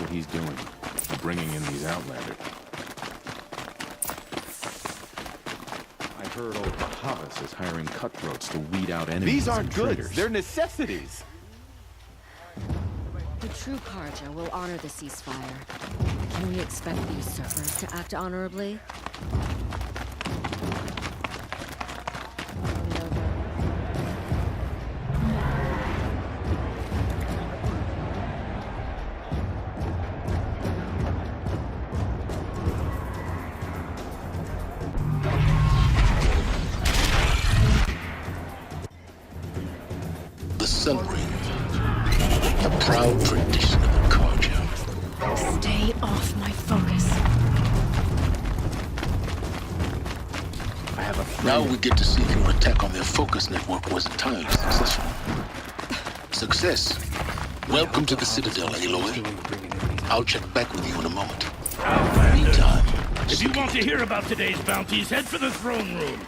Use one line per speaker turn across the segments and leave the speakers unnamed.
what he's doing. Bringing in these outlanders. I heard old Bahavas is hiring cutthroats to weed out enemies.
These aren't
and
goods,
traitors.
they're necessities.
The true Karja will honor the ceasefire. Can we expect the usurpers to act honorably?
The Sun Ring, a proud tradition of the Karja.
Stay off my focus.
I have a friend.
Now we get to see if your attack on their focus network was entirely successful. Success. Welcome to the Citadel, Aloy. I'll check back with you in a moment. Meantime,
If you want to hear about today's bounties, head for the throne room.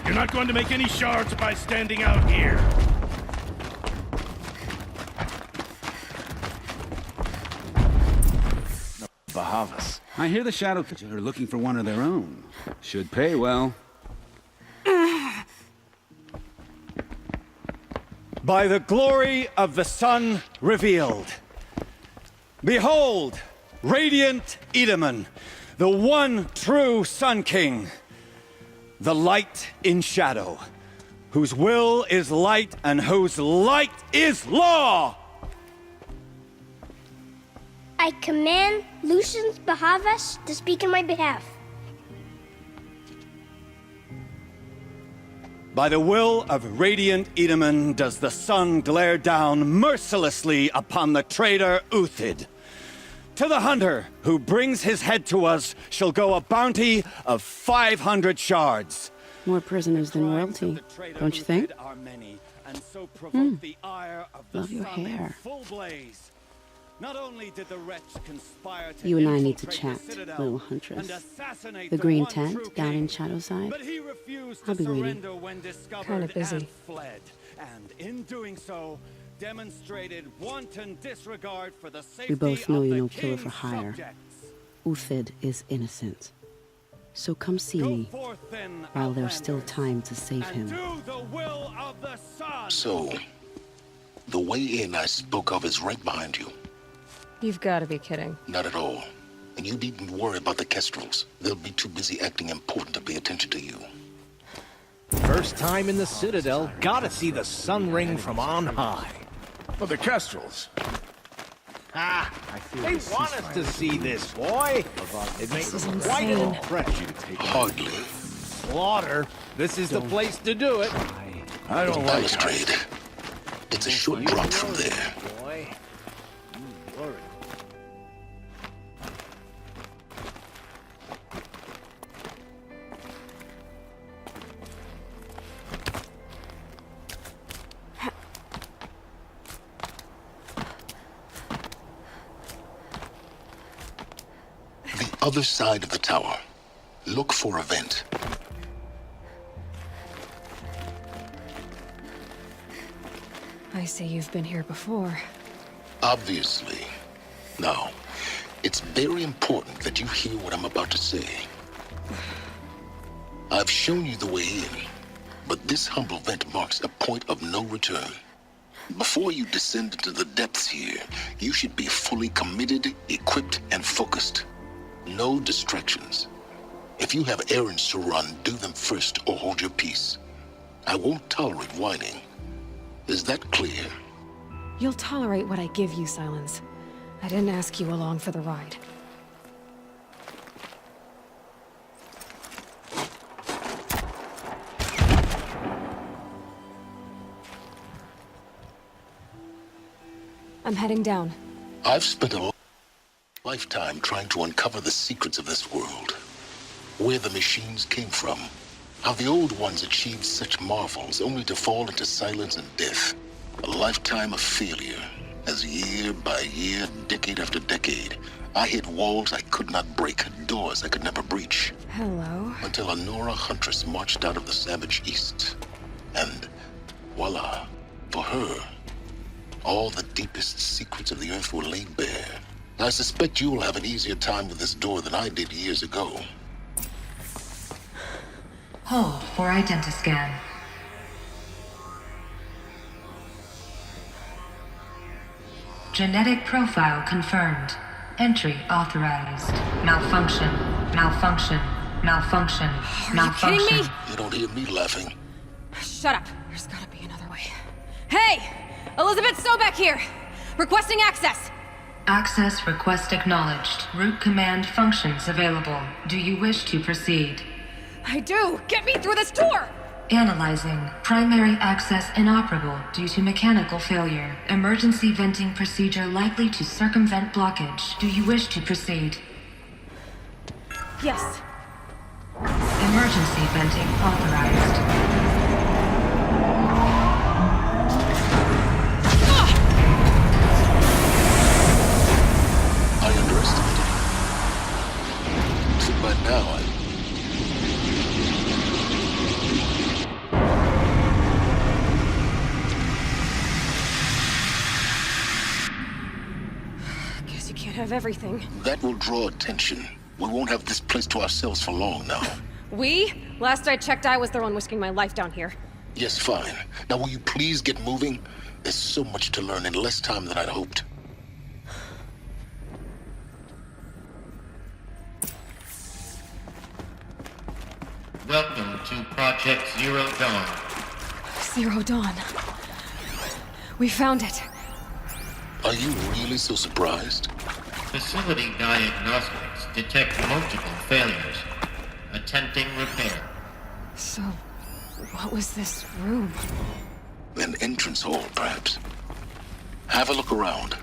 You're not going to make any shards by standing out here.
Bahavas.
I hear the Shadow are looking for one of their own. Should pay well.
By the glory of the sun revealed. Behold, radiant Edaman, the one true Sun King. The light in shadow, whose will is light and whose light is law!
I command Lucius Bahavas to speak in my behalf.
By the will of radiant Edaman does the sun glare down mercilessly upon the traitor Uthid. To the hunter who brings his head to us shall go a bounty of 500 shards.
More prisoners than royalty, don't you think? Love your hair.
Not only did the wretch conspire to
You and I need to
infiltrate
chat,
the Citadel
little huntress.
and assassinate
The green
one
tent
true
down
king,
in Shadowside.
but he refused
I'll
to
be waiting.
surrender when discovered
Kinda busy.
and fled. And in doing so, demonstrated wanton disregard for the safety
We both know
of
you're
the
no killer for
king's
hire.
subjects.
Uthid is innocent. So come see
Go
me
forth then,
while there's still
Outlanders,
time to save
and
him.
do the will of the sun.
so, the way in I spoke of is right behind you.
You've got to be kidding.
Not at all. And you needn't worry about the Kestrels. They'll be too busy acting important to pay attention to you.
First time in the Citadel, gotta see the Sun Ring from on high.
Well, the Kestrels.
Ah, they want us to see this, boy. It makes
is
them quite
insane.
impressed.
Hardly.
Slaughter, this is the place to do it.
I don't like it.
Balustrade. It's a short drop from there.
Boy, you worry.
The other side of the tower. Look for a vent.
I see you've been here before.
Obviously. Now, it's very important that you hear what I'm about to say. I've shown you the way in, but this humble vent marks a point of no return. Before you descend into the depths here, you should be fully committed, equipped, and focused. No distractions. If you have errands to run, do them first or hold your peace. I won't tolerate whining. Is that clear?
You'll tolerate what I give you, Silence. I didn't ask you along for the ride. I'm heading down.
I've spent a lifetime trying to uncover the secrets of this world. Where the machines came from. How the old ones achieved such marvels only to fall into silence and death. A lifetime of failure. As year by year, decade after decade, I hit walls I could not break, doors I could never breach.
Hello.
Until a Nora huntress marched out of the savage east. And voila, for her, all the deepest secrets of the earth were laid bare. I suspect you'll have an easier time with this door than I did years ago.
Hold for identiscan. Genetic profile confirmed. Entry authorized. Malfunction. Malfunction. Malfunction. Malfunction.
You kidding me?
You don't hear me laughing.
Shut up. There's gotta be another way. Hey! Elizabeth Sobeck here! Requesting access!
Access request acknowledged. Root command functions available. Do you wish to proceed?
I do! Get me through this door!
Analyzing. Primary access inoperable due to mechanical failure. Emergency venting procedure likely to circumvent blockage. Do you wish to proceed?
Yes.
Emergency venting authorized.
I underestimated you. So by now,
Guess you can't have everything.
that will draw attention. We won't have this place to ourselves for long now.
We? Last I checked, I was the one risking my life down here.
Yes, fine. Now will you please get moving? There's so much to learn in less time than I'd hoped.
Welcome to Project Zero Dawn.
Zero Dawn. We found it.
Are you really so surprised?
Facility diagnostics detect multiple failures. Attempting repair.
So, what was this room?
An entrance hall, perhaps. Have a look around.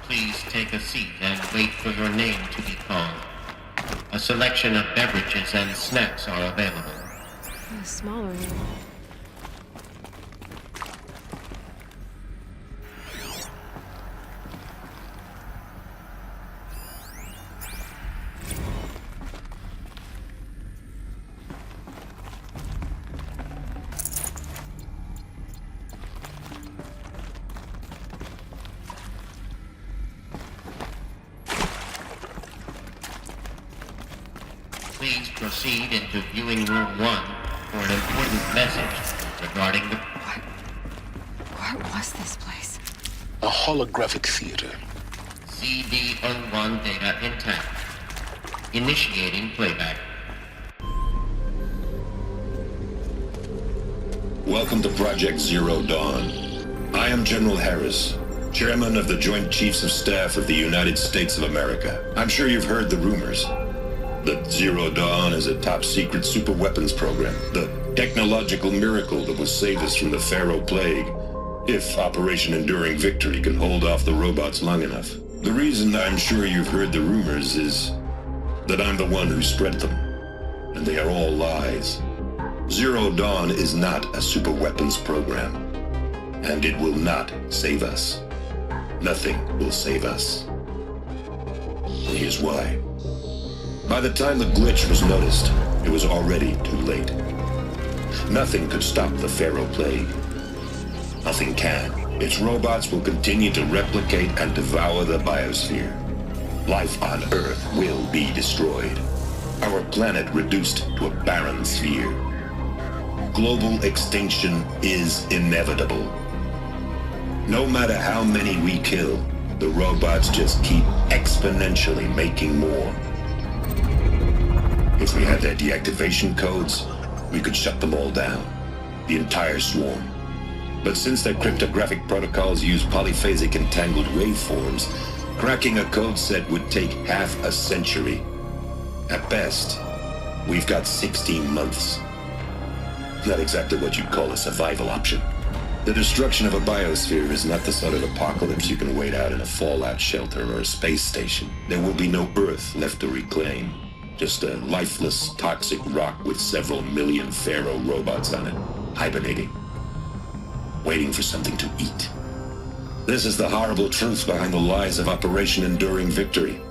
Please take a seat and wait for your name to be called. A selection of beverages and snacks are available.
A smaller room.
Please proceed into viewing room 1 for an important message regarding the...
What was this place?
A holographic theater.
CD01 data intact. Initiating playback.
Welcome to Project Zero Dawn. I am General Harris, Chairman of the Joint Chiefs of Staff of the United States of America. I'm sure you've heard the rumors that Zero Dawn is a top-secret superweapons program, the technological miracle that will save us from the Pharaoh Plague, if Operation Enduring Victory can hold off the robots long enough. The reason I'm sure you've heard the rumors is that I'm the one who spread them, and they are all lies. Zero Dawn is not a superweapons program, and it will not save us. Nothing will save us. And here's why. By the time the glitch was noticed, it was already too late. Nothing could stop the Pharaoh Plague. Nothing can. Its robots will continue to replicate and devour the biosphere. Life on Earth will be destroyed. Our planet reduced to a barren sphere. Global extinction is inevitable. No matter how many we kill, the robots just keep exponentially making more. If we had their deactivation codes, we could shut them all down. The entire swarm. But since their cryptographic protocols use polyphasic entangled waveforms, cracking a code set would take half a century. At best, we've got 16 months. Not exactly what you'd call a survival option. The destruction of a biosphere is not the sort of apocalypse you can wait out in a fallout shelter or a space station. There will be no Earth left to reclaim. Just a lifeless, toxic rock with several million Pharaoh robots on it, hibernating, waiting for something to eat. This is the horrible truth behind the lies of Operation Enduring Victory.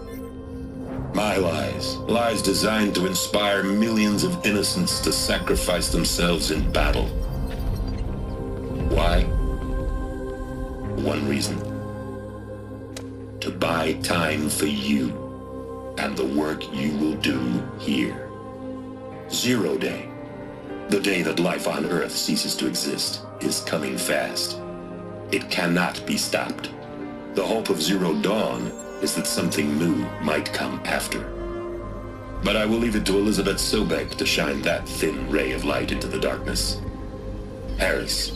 My lies. Lies designed to inspire millions of innocents to sacrifice themselves in battle. Why? one reason. To buy time for you and the work you will do here. Zero Day, the day that life on Earth ceases to exist, is coming fast. It cannot be stopped. The hope of Zero Dawn is that something new might come after. But I will leave it to Elizabeth Sobek to shine that thin ray of light into the darkness. Harris,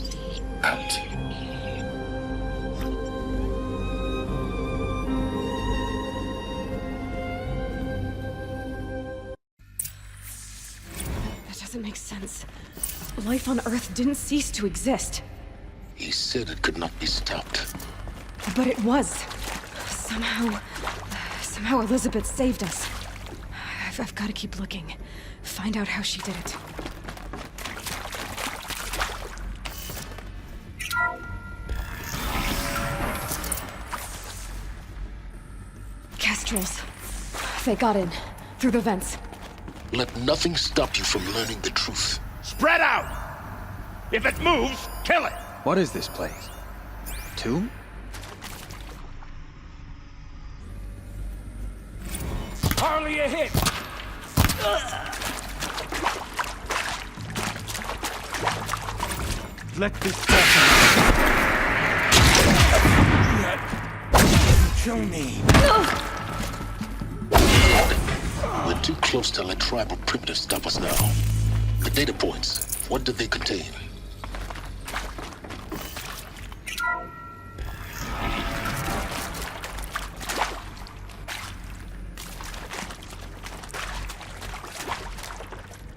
out.
That doesn't make sense. Life on Earth didn't cease to exist.
He said it could not be stopped.
But it was. Somehow Elizabeth saved us. I've got to keep looking. Find out how she did it. Kestrels. They got in. Through the vents.
Let nothing stop you from learning the truth.
Spread out! If it moves, kill it!
What is this place? Tomb?
Hardly a hit!
Let this happen. Show me.
We're too close to let tribal primitives stop us now. The data points, what do they contain?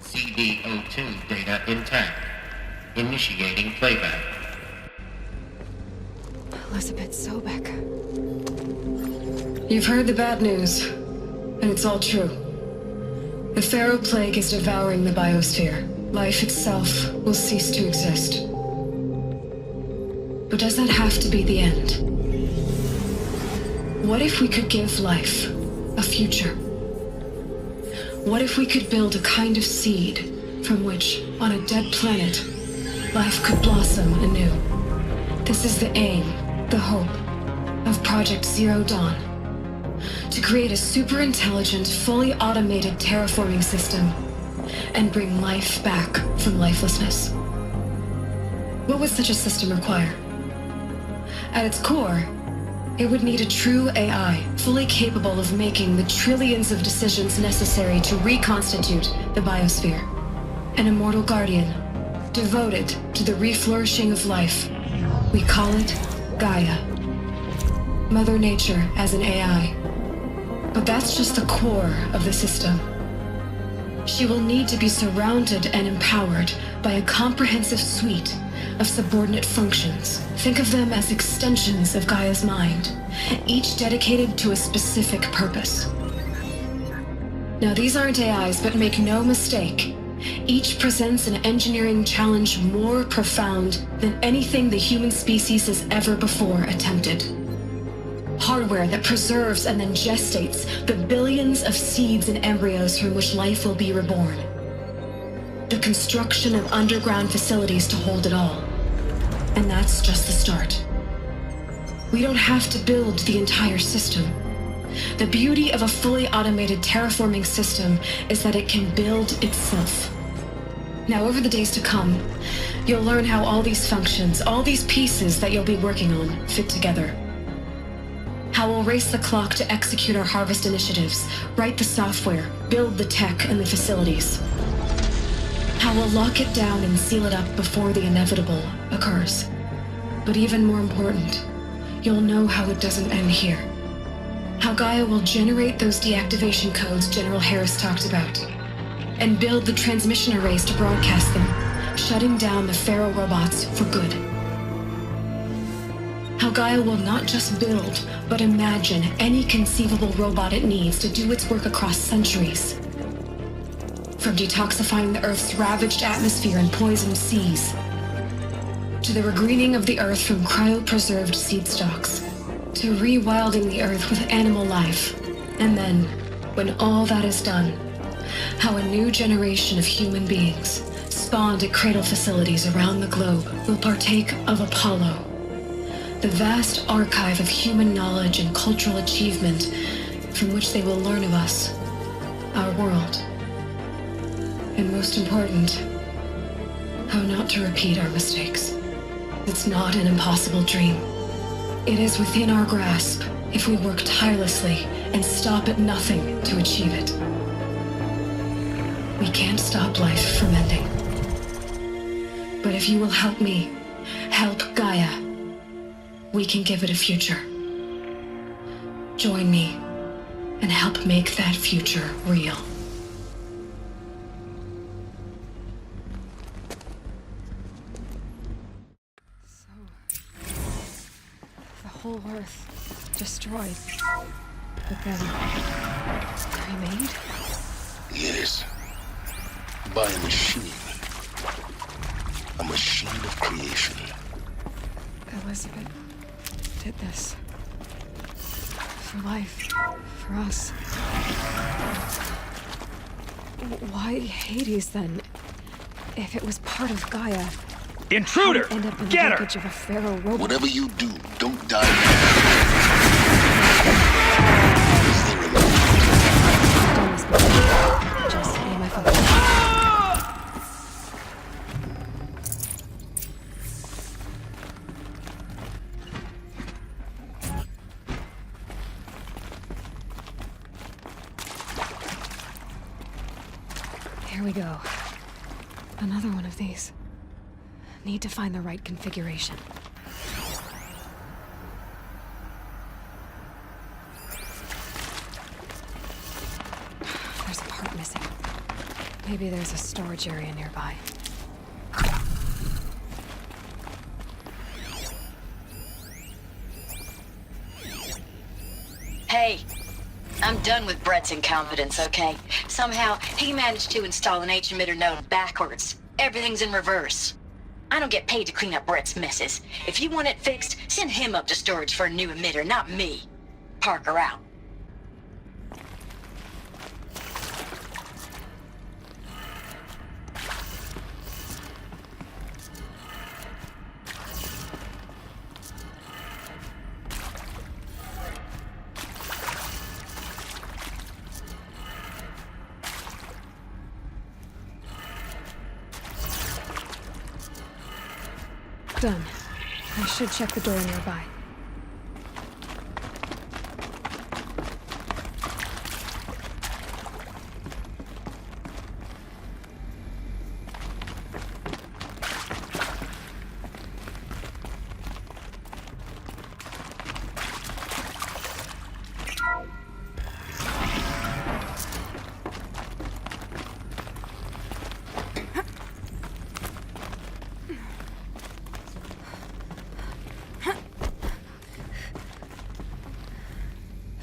CD02 data intact. Initiating playback.
Elizabeth Sobek.
You've heard the bad news, and it's all true. The Pharaoh Plague is devouring the biosphere. Life itself will cease to exist. But does that have to be the end? What if we could give life a future? What if we could build a kind of seed from which, on a dead planet, life could blossom anew? This is the aim, the hope, of Project Zero Dawn. To create a super-intelligent, fully automated terraforming system and bring life back from lifelessness. What would such a system require? At its core, it would need a true AI, fully capable of making the trillions of decisions necessary to reconstitute the biosphere. An immortal guardian, devoted to the reflourishing of life. We call it Gaia. Mother Nature as an AI. But that's just the core of the system. She will need to be surrounded and empowered by a comprehensive suite of subordinate functions. Think of them as extensions of Gaia's mind, each dedicated to a specific purpose. Now, these aren't AIs, but make no mistake, each presents an engineering challenge more profound than anything the human species has ever before attempted. Hardware that preserves and then gestates the billions of seeds and embryos from which life will be reborn. The construction of underground facilities to hold it all. And that's just the start. We don't have to build the entire system. The beauty of a fully automated terraforming system is that it can build itself. Now, over the days to come, you'll learn how all these functions, all these pieces that you'll be working on, fit together. How we'll race the clock to execute our harvest initiatives, write the software, build the tech and the facilities. How we'll lock it down and seal it up before the inevitable occurs. But even more important, you'll know how it doesn't end here. How Gaia will generate those deactivation codes General Harris talked about, and build the transmission arrays to broadcast them, shutting down the Pharaoh robots for good. How Gaia will not just build, but imagine any conceivable robot it needs to do its work across centuries. From detoxifying the Earth's ravaged atmosphere and poisoned seas, to the regreening of the Earth from cryopreserved seed stalks, to rewilding the Earth with animal life. And then, when all that is done, how a new generation of human beings, spawned at cradle facilities around the globe, will partake of Apollo, The vast archive of human knowledge and cultural achievement from which they will learn of us, our world. And most important, how not to repeat our mistakes. It's not an impossible dream. It is within our grasp if we work tirelessly and stop at nothing to achieve it. We can't stop life from ending. But if you will help me, help Gaia, we can give it a future. Join me and help make that future real.
The whole Earth destroyed, but then remade?
Yes. By a machine. A machine of creation.
Elizabeth did this. For life. For us. Why Hades, then? If it was part of Gaia...
Intruder!
End up in the
Get her!
wreckage of a pharaoh robot.
Whatever you do, don't die.
I've done this before. Just be my focus. Here we go. Another one of these. Need to find the right configuration. There's a part missing. Maybe there's a storage area nearby.
Hey, I'm done with Brett's incompetence, okay? Somehow, he managed to install an H-emitter node backwards. Everything's in reverse. I don't get paid to clean up Brett's messes. If you want it fixed, send him up to storage for a new emitter, not me. Parker out.
Done. I should check the door nearby.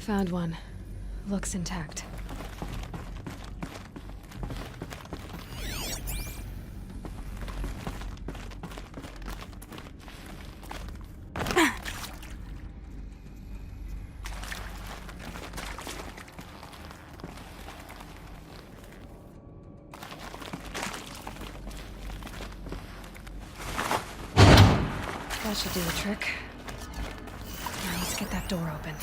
Found one. Looks intact. That should do the trick. Now let's get that door open.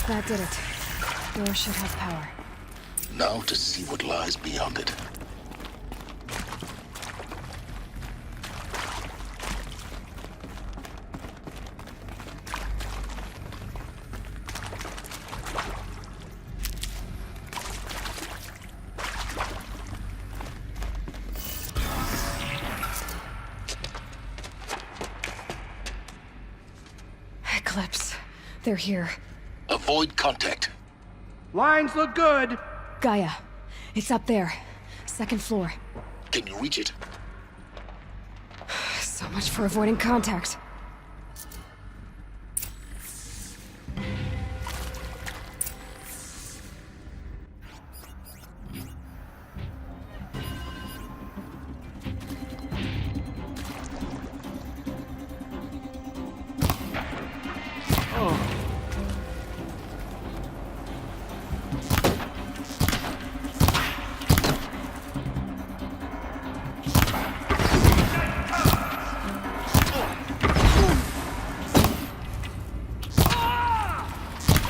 That did it. Door should have power.
Now to see what lies beyond it.
Eclipse. They're here.
Avoid contact.
Lines look good.
Gaia. It's up there. Second floor.
Can you reach it?
So much for avoiding contact.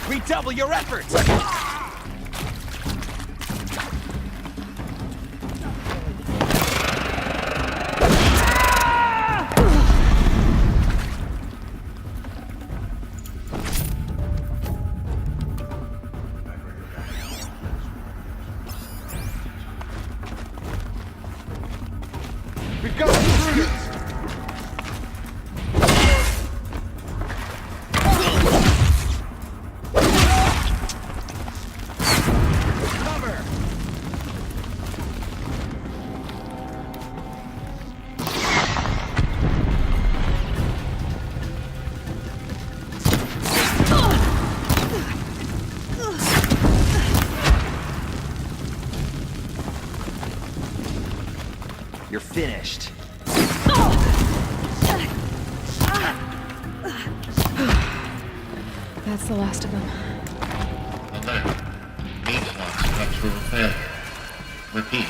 Redouble your efforts!
We've got intruders!
You're finished.
That's the last of them.
Alert. Gate lock structural failure. Repeat.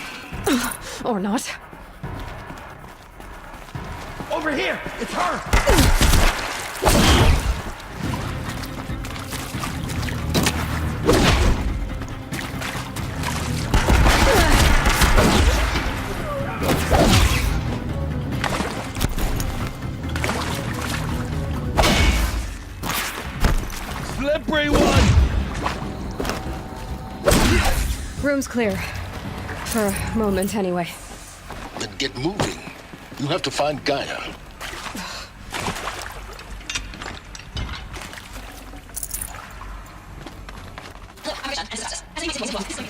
Or not.
Over here! It's her! Slippery one!
Room's clear. For a moment, anyway.
Then get moving. You have to find Gaia.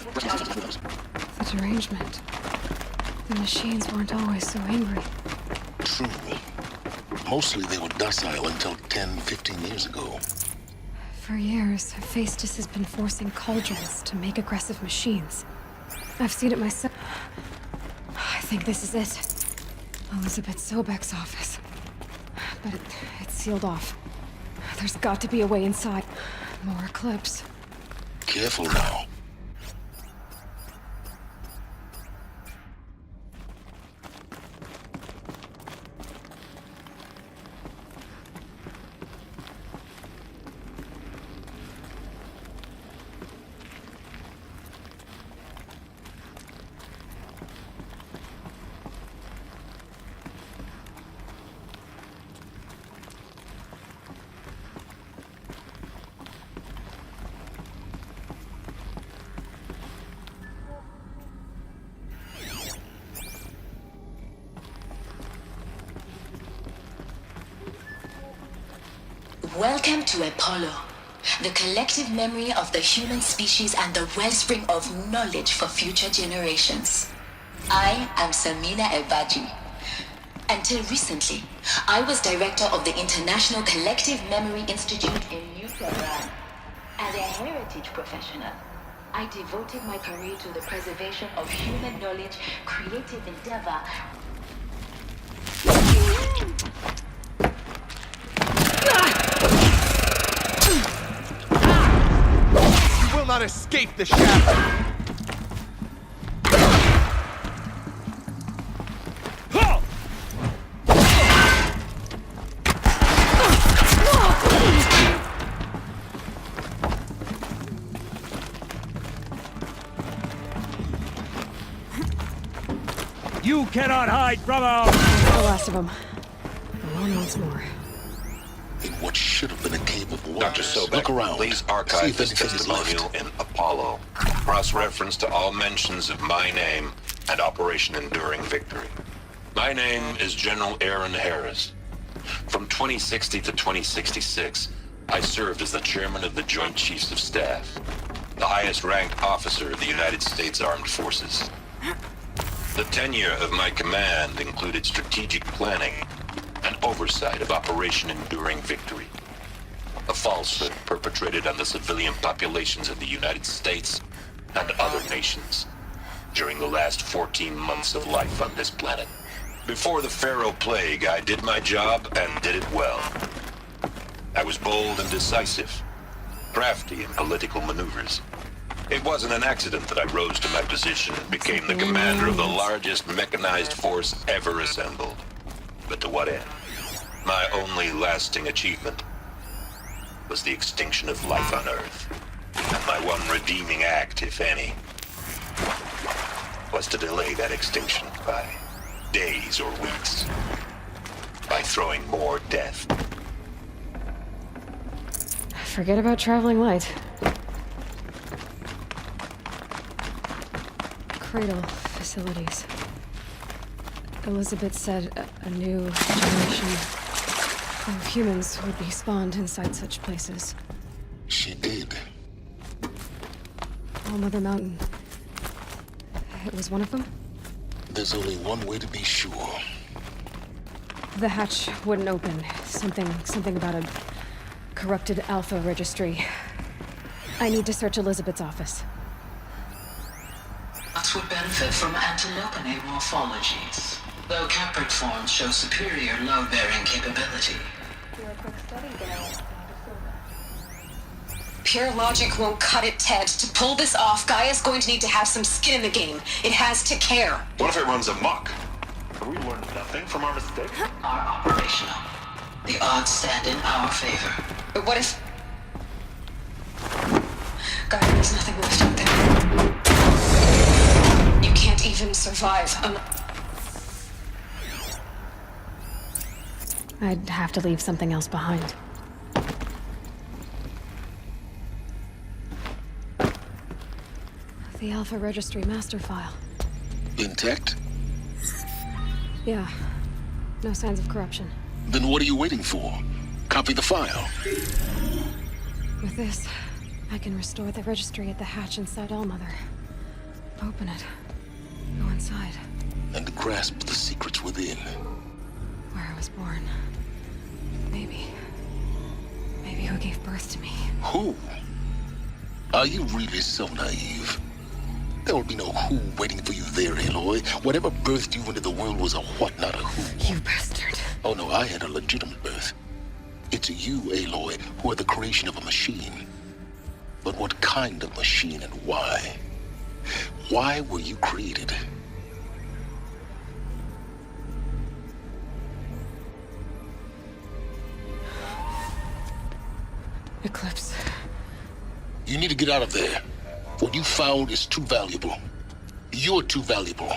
The derangement. The machines weren't always so angry.
True. Mostly they were docile until 10, 15 years ago.
For years, Hephaestus has been forcing cauldrons to make aggressive machines. I've seen it myself. I think this is it. Elizabeth Sobek's office. But it's sealed off. There's got to be a way inside. More Eclipse.
Careful now.
Welcome to Apollo, the collective memory of the human species and the wellspring of knowledge for future generations. I am Samina Ebaji. Until recently, I was director of the International Collective Memory Institute in New Tehran. As a heritage professional, I devoted my career to the preservation of human knowledge, creative endeavor.
You will not escape the shadow!
You cannot hide from our...
The last of them. Alone once more.
In what should have been a cave of water.
Dr. Sobek,
Look around.
please
See
archive
if
this
anything is
testimonial
left.
in Apollo. Cross-reference to all mentions of my name and Operation Enduring Victory. My name is General Aaron Harris. From 2060 to 2066, I served as the chairman of the Joint Chiefs of Staff, the highest-ranked officer of the United States Armed Forces. The tenure of my command included strategic planning and oversight of Operation Enduring Victory, a falsehood perpetrated on the civilian populations of the United States and other nations during the last 14 months of life on this planet. Before the Pharaoh Plague, I did my job and did it well. I was bold and decisive, crafty in political maneuvers. It wasn't an accident that I rose to my position and became the commander of the largest mechanized force ever assembled. But to what end? My only lasting achievement was the extinction of life on Earth. And my one redeeming act, if any, was to delay that extinction by days or weeks, by throwing more death.
Forget about traveling light. Cradle facilities. Elizabeth said a new generation of humans would be spawned inside such places.
She did.
All Mother Mountain. It was one of them?
There's only one way to be sure.
The hatch wouldn't open. Something about a corrupted Alpha registry. I need to search Elizabeth's office.
Us would benefit from antilopinate morphologies, though caprid forms show superior load-bearing capability.
Pure logic won't cut it, Ted. To pull this off, Gaia's going to need to have some skin in the game. It has to care.
What if it runs amok? Have we learned nothing from our mistake?
Are operational. The odds stand in our favor.
But what if...
Gaia, there's nothing left out there.
You can't even survive.
I'd have to leave something else behind. The Alpha Registry master file.
Intact?
Yeah. No signs of corruption.
Then what are you waiting for? Copy the file.
With this, I can restore the registry at the hatch inside Allmother. Open it. Go inside.
And grasp the secrets within.
Where I was born. Maybe who gave birth to me.
Who? Are you really so naive? There will be no who waiting for you there, Aloy. Whatever birthed you into the world was a what, not a who.
You bastard.
Oh no, I had a legitimate birth. It's you, Aloy, who are the creation of a machine. But what kind of machine and why? Why were you created?
Eclipse.
You need to get out of there. What you found is too valuable. You're too valuable.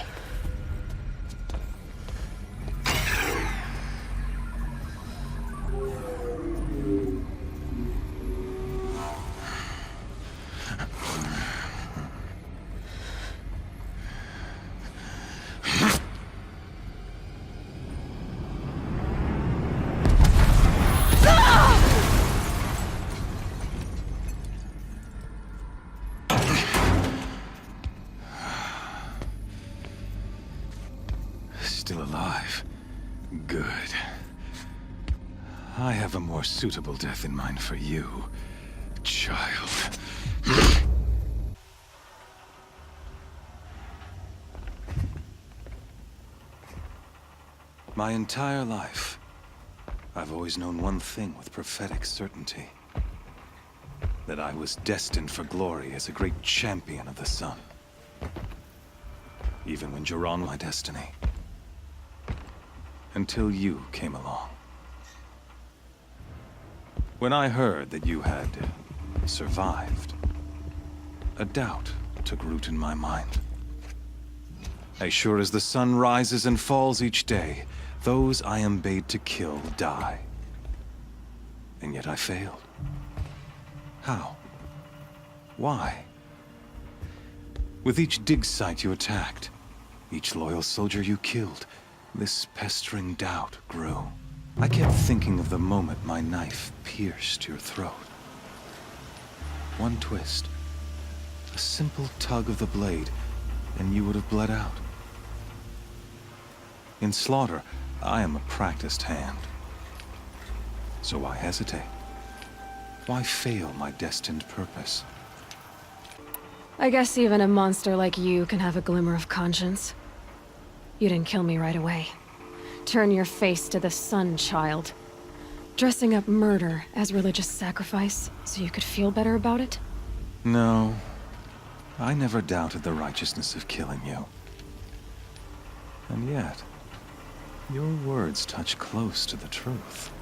Still alive. Good. I have a more suitable death in mind for you, child. My entire life, I've always known one thing with prophetic certainty. That I was destined for glory as a great champion of the sun. Even when you're on my destiny. Until you came along. When I heard that you had survived, a doubt took root in my mind. As sure as the sun rises and falls each day, those I am bade to kill die. And yet I failed. How? Why? With each dig site you attacked, each loyal soldier you killed, this pestering doubt grew. I kept thinking of the moment my knife pierced your throat. One twist, a simple tug of the blade, and you would have bled out. In slaughter, I am a practiced hand. So why hesitate? Why fail my destined purpose?
I guess even a monster like you can have a glimmer of conscience. You didn't kill me right away. Turn your face to the sun, child. Dressing up murder as religious sacrifice so you could feel better about it?
No. I never doubted the righteousness of killing you. And yet, your words touch close to the truth.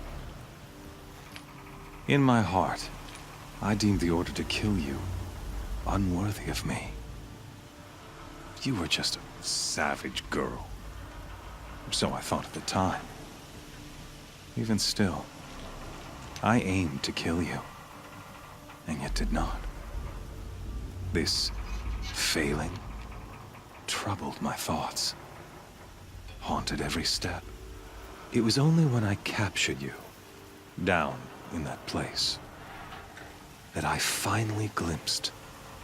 In my heart, I deemed the order to kill you unworthy of me. You were just a savage girl. So I thought at the time. Even still, I aimed to kill you, and yet did not. This failing troubled my thoughts, haunted every step. It was only when I captured you, down in that place, that I finally glimpsed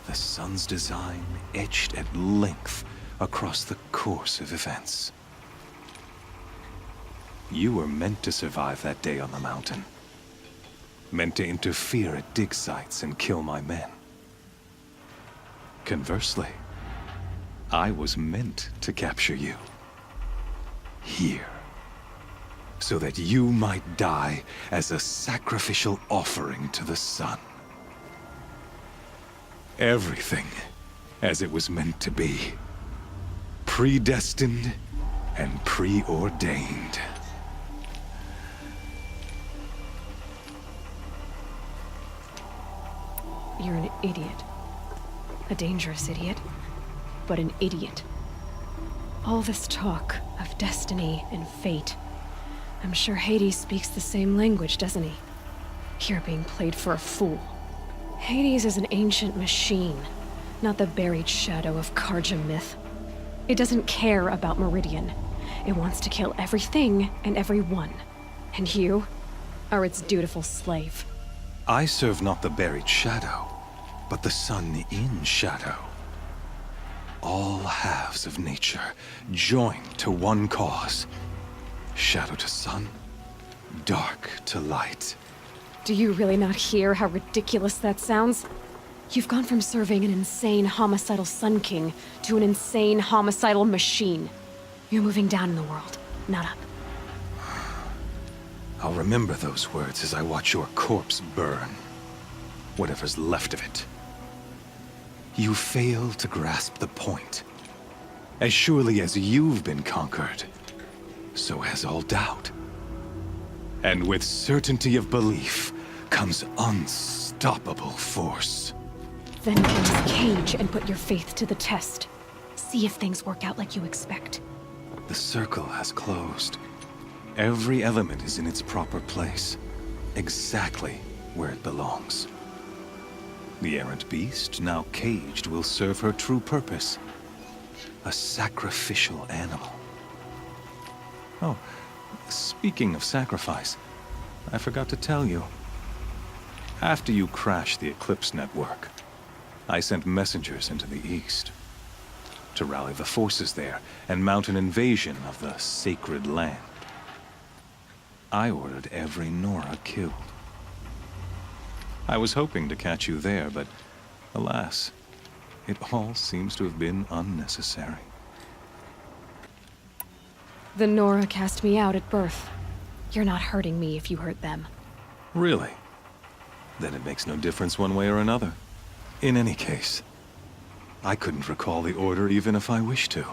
the sun's design etched at length across the course of events. You were meant to survive that day on the mountain. Meant to interfere at dig sites and kill my men. Conversely, I was meant to capture you. Here. So that you might die as a sacrificial offering to the sun. Everything as it was meant to be. Predestined and preordained.
You're an idiot. A dangerous idiot, but an idiot. All this talk of destiny and fate. I'm sure Hades speaks the same language, doesn't he? You're being played for a fool. Hades is an ancient machine, not the buried shadow of Karja myth. It doesn't care about Meridian. It wants to kill everything and everyone. And you are its dutiful slave.
I serve not the buried shadow, but the sun in shadow. All halves of nature joined to one cause. Shadow to sun, dark to light.
Do you really not hear how ridiculous that sounds? You've gone from serving an insane homicidal Sun King to an insane homicidal machine. You're moving down in the world, not up.
I'll remember those words as I watch your corpse burn. Whatever's left of it. You fail to grasp the point. As surely as you've been conquered, so has all doubt. And with certainty of belief comes unstoppable force.
Then get this cage and put your faith to the test. See if things work out like you expect.
The circle has closed. Every element is in its proper place, exactly where it belongs. The errant beast, now caged, will serve her true purpose. A sacrificial animal. Oh, speaking of sacrifice, I forgot to tell you. After you crashed the Eclipse network, I sent messengers into the east to rally the forces there and mount an invasion of the sacred land. I ordered every Nora killed. I was hoping to catch you there, but alas, it all seems to have been unnecessary.
The Nora cast me out at birth. You're not hurting me if you hurt them.
Really? Then it makes no difference one way or another. In any case, I couldn't recall the order even if I wished to.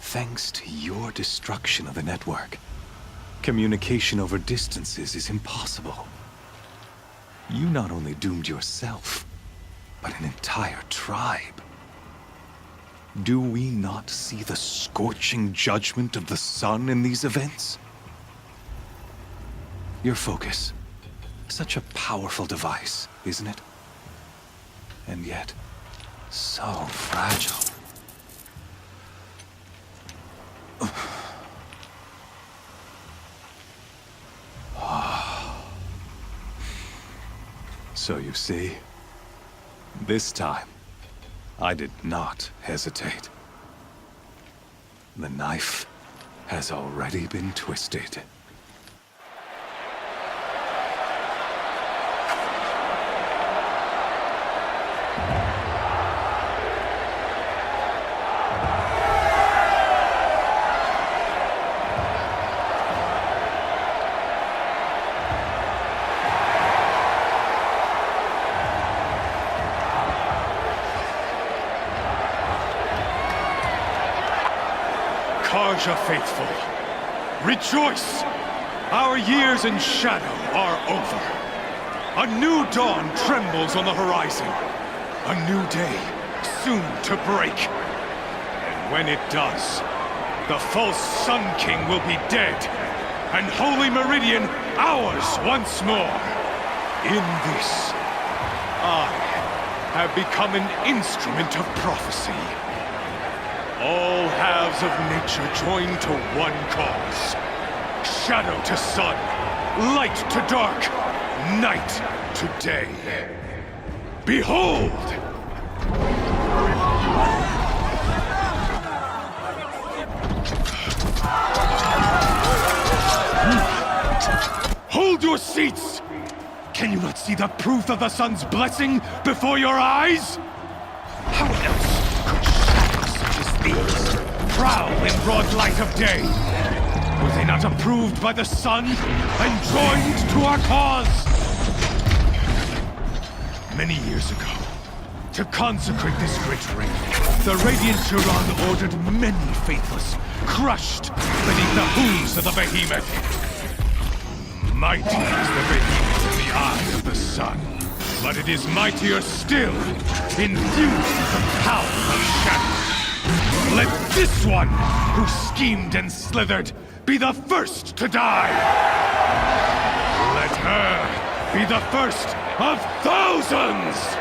Thanks to your destruction of the network, communication over distances is impossible. You not only doomed yourself, but an entire tribe. Do we not see the scorching judgment of the sun in these events? Your focus. Such a powerful device, isn't it? And yet, so fragile. So you see, this time, I did not hesitate. The knife has already been twisted.
Raja faithful, rejoice! Our years in shadow are over. A new dawn trembles on the horizon. A new day soon to break. And when it does, the false Sun King will be dead, and Holy Meridian ours once more. In this, I have become an instrument of prophecy. All halves of nature join to one cause. Shadow to sun, light to dark, night to day. Behold! Hold your seats! Can you not see the proof of the sun's blessing before your eyes? How else could shadows such as these prowl in broad light of day? Were they not approved by the sun and joined to our cause? Many years ago, to consecrate this great ring, the Radiant Turan ordered many faithless, crushed beneath the hooves of the behemoth. Mighty is the behemoth in the eye of the sun, but it is mightier still, infused with the power of shadow. Let this one, who schemed and slithered, be the first to die! Let her be the first of thousands!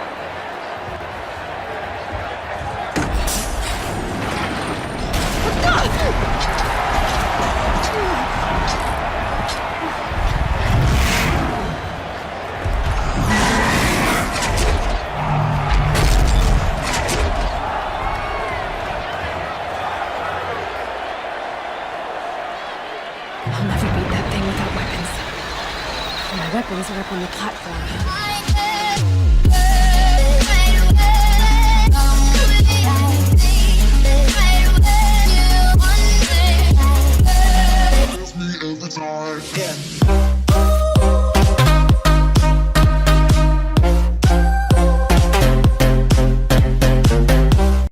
My weapons are up on the platform.
Yeah.